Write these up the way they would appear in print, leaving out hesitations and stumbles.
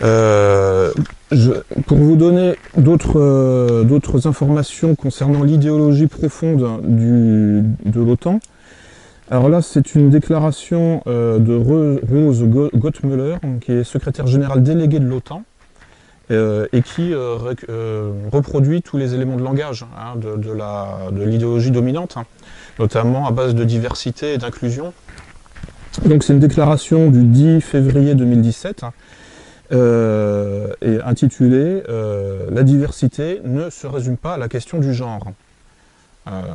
Pour vous donner d'autres informations concernant l'idéologie profonde de l'OTAN, alors là c'est une déclaration de Rose Gottmöller, qui est secrétaire générale déléguée de l'OTAN, et qui reproduit tous les éléments de langage de l'idéologie dominante, notamment à base de diversité et d'inclusion. Donc c'est une déclaration du 10 février 2017, et intitulée « La diversité ne se résume pas à la question du genre ».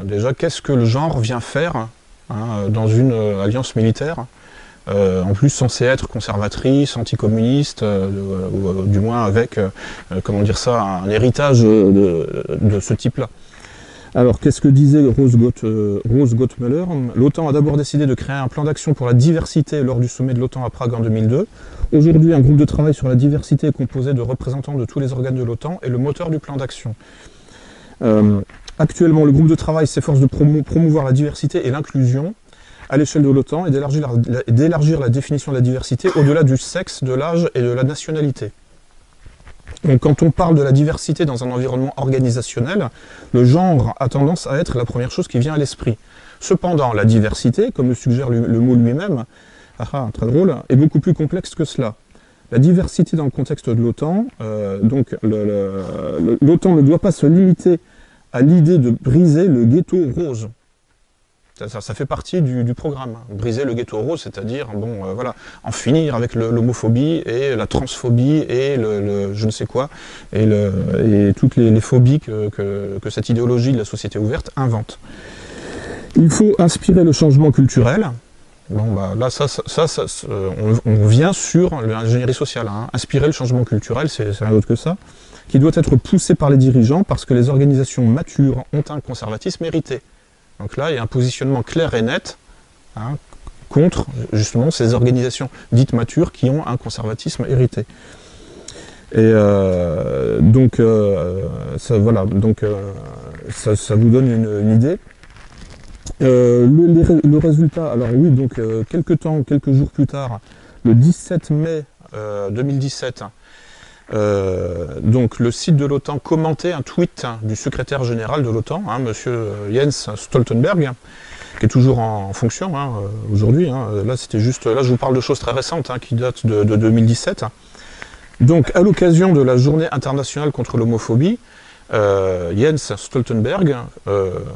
Déjà, qu'est-ce que le genre vient faire dans une alliance militaire, en plus censée être conservatrice, anticommuniste, ou du moins avec, comment dire ça, un héritage de ce type-là. Alors, qu'est-ce que disait Rose Gottmöller? L'OTAN a d'abord décidé de créer un plan d'action pour la diversité lors du sommet de l'OTAN à Prague en 2002. Aujourd'hui, un groupe de travail sur la diversité est composé de représentants de tous les organes de l'OTAN et le moteur du plan d'action. Actuellement, le groupe de travail s'efforce de promouvoir la diversité et l'inclusion à l'échelle de l'OTAN et d'élargir la définition de la diversité au-delà du sexe, de l'âge et de la nationalité. Donc, quand on parle de la diversité dans un environnement organisationnel, le genre a tendance à être la première chose qui vient à l'esprit. Cependant, la diversité, comme le suggère le mot lui-même, très drôle, est beaucoup plus complexe que cela. La diversité dans le contexte de l'OTAN, l'OTAN ne doit pas se limiter à l'idée de briser le ghetto rose. Ça fait partie du programme. Briser le ghetto rose, c'est-à-dire voilà, en finir avec l'homophobie et la transphobie et le je ne sais quoi, et toutes les phobies que cette idéologie de la société ouverte invente. Il faut inspirer le changement culturel. Bon, bah, là, on vient sur l'ingénierie sociale. Inspirer le changement culturel, c'est rien d'autre que ça, qui doit être poussé par les dirigeants parce que les organisations matures ont un conservatisme hérité. Donc là, il y a un positionnement clair et net contre justement ces organisations dites matures qui ont un conservatisme hérité. Et donc, voilà, donc ça vous donne une idée. Le résultat, alors oui, donc quelques jours plus tard, le 17 mai 2017, donc le site de l'OTAN commentait un tweet du secrétaire général de l'OTAN, monsieur Jens Stoltenberg, qui est toujours en fonction aujourd'hui. Là, je vous parle de choses très récentes qui datent de 2017. Donc, à l'occasion de la Journée internationale contre l'homophobie, Jens Stoltenberg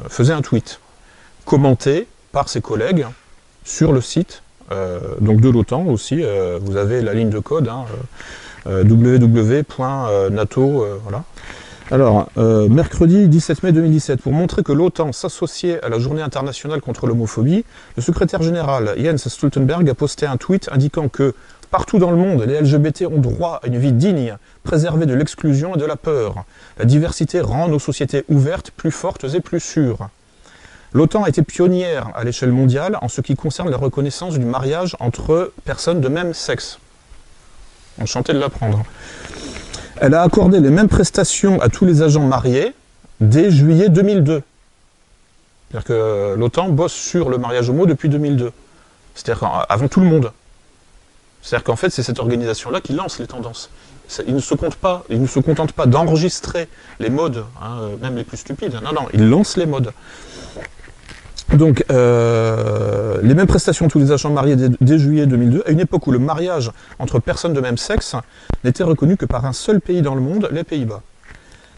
faisait un tweet commenté par ses collègues sur le site donc de l'OTAN aussi. Vous avez la ligne de code www.nato. Voilà. Alors, mercredi 17 mai 2017, pour montrer que l'OTAN s'associait à la Journée internationale contre l'homophobie, le secrétaire général Jens Stoltenberg a posté un tweet indiquant que partout dans le monde, les LGBT ont droit à une vie digne, préservée de l'exclusion et de la peur. La diversité rend nos sociétés ouvertes, plus fortes et plus sûres. L'OTAN a été pionnière à l'échelle mondiale en ce qui concerne la reconnaissance du mariage entre personnes de même sexe. Enchanté de l'apprendre. Elle a accordé les mêmes prestations à tous les agents mariés dès juillet 2002. C'est-à-dire que l'OTAN bosse sur le mariage homo depuis 2002. C'est-à-dire avant tout le monde. C'est-à-dire qu'en fait, c'est cette organisation-là qui lance les tendances. Il ne se contente pas d'enregistrer les modes, même les plus stupides. Non, non, il lance les modes. Donc, les mêmes prestations à tous les agents mariés dès juillet 2002, à une époque où le mariage entre personnes de même sexe n'était reconnu que par un seul pays dans le monde, les Pays-Bas.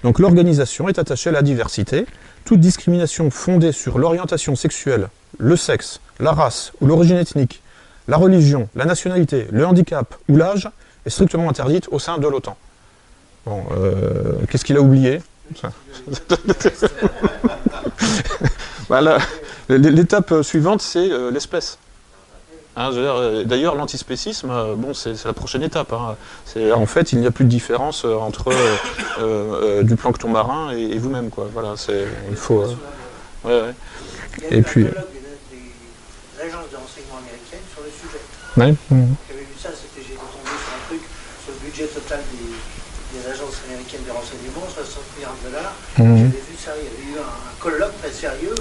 Donc l'organisation est attachée à la diversité. Toute discrimination fondée sur l'orientation sexuelle, le sexe, la race ou l'origine ethnique, la religion, la nationalité, le handicap ou l'âge est strictement interdite au sein de l'OTAN. Bon, qu'est-ce qu'il a oublié? Voilà. L'étape suivante, c'est l'espèce. D'ailleurs, l'antispécisme, c'est la prochaine étape. En fait, il n'y a plus de différence entre du plancton marin et vous-même, quoi. Voilà, il faut. Et puis. Des agences de renseignement américaines sur le sujet. Ouais. J'avais vu ça, j'ai tombé sur un truc sur le budget total des agences américaines de renseignement, 60 milliards $. J'avais vu ça, il y avait eu un colloque très sérieux.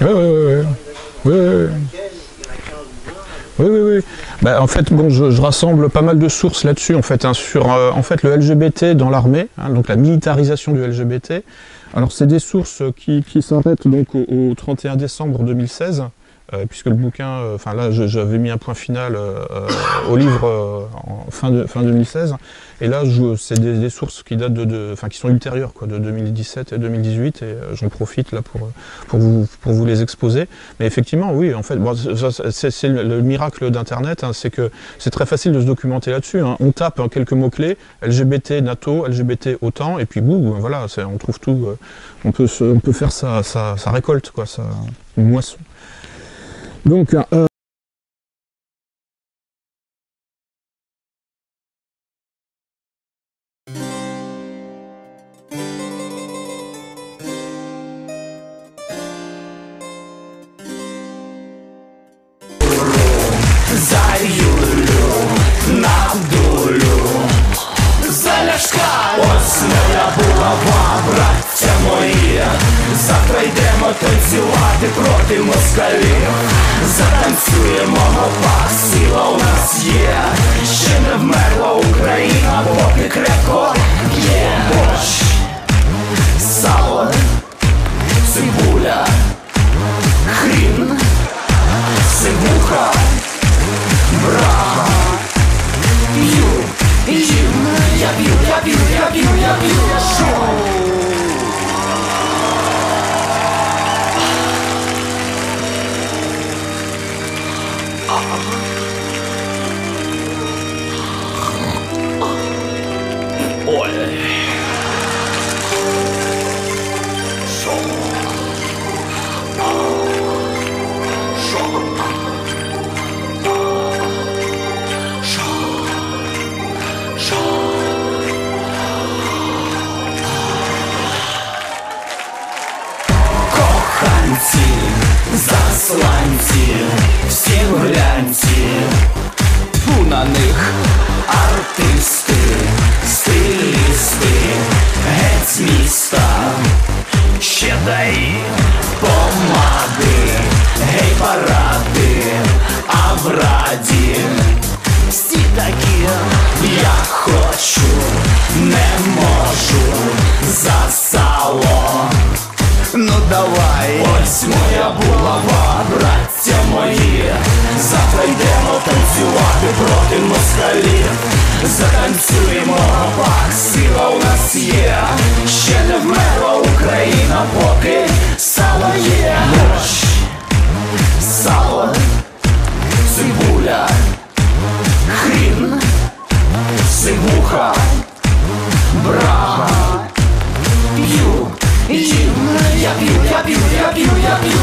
Oui. Il y en a 15 ou 20. Oui, oui, oui. Bah, en fait, bon, je rassemble pas mal de sources là-dessus, en fait, hein, sur en fait, le LGBT dans l'armée, hein, donc la militarisation du LGBT. Alors, c'est des sources qui s'arrêtent donc au 31 décembre 2016. Puisque le bouquin, enfin là j'avais mis un point final au livre en fin 2016, et là c'est des sources qui datent enfin qui sont ultérieures quoi, de 2017 et 2018, et j'en profite là pour vous les exposer. Mais effectivement, oui, en fait, bon, c'est le miracle d'Internet, hein, c'est que c'est très facile de se documenter là-dessus. Hein. On tape quelques mots-clés, LGBT, NATO, LGBT, OTAN, et puis boum, voilà, on trouve tout. On peut faire sa récolte, quoi, sa moisson. Donc, за Юлю, на долю, за Ляшка. Ось моя булава, браття мої. Завтра йдемо танцювати проти москалів. Затанцюємо, мова, сила у нас є. Ще не вмерла Україна, поки крепко є. Борщ, сало, цибуля, хрін, сивуха, брага. П'ю, їм, я п'ю, я п'ю, я п'ю, я п'ю. Ой. Шо? Шо? Коханці, засланці, всі в глянці, тьфу на них, артисти, стилісти, геть з міста, ще дай помади, гей паради, а в раді всі такі, я хочу, не можу, за сало. Ну давай, ось моя булава, браття мої. Завтра йдемо танцювати проти москалів. Затанцюємо, пак, сила у нас є. Ще не вмерла Україна, поки сало є. Борщ, сало, цибуля, хрін, сивуха, брага. П'ю, їм, я п'ю, я п'ю, я п'ю, я п'ю.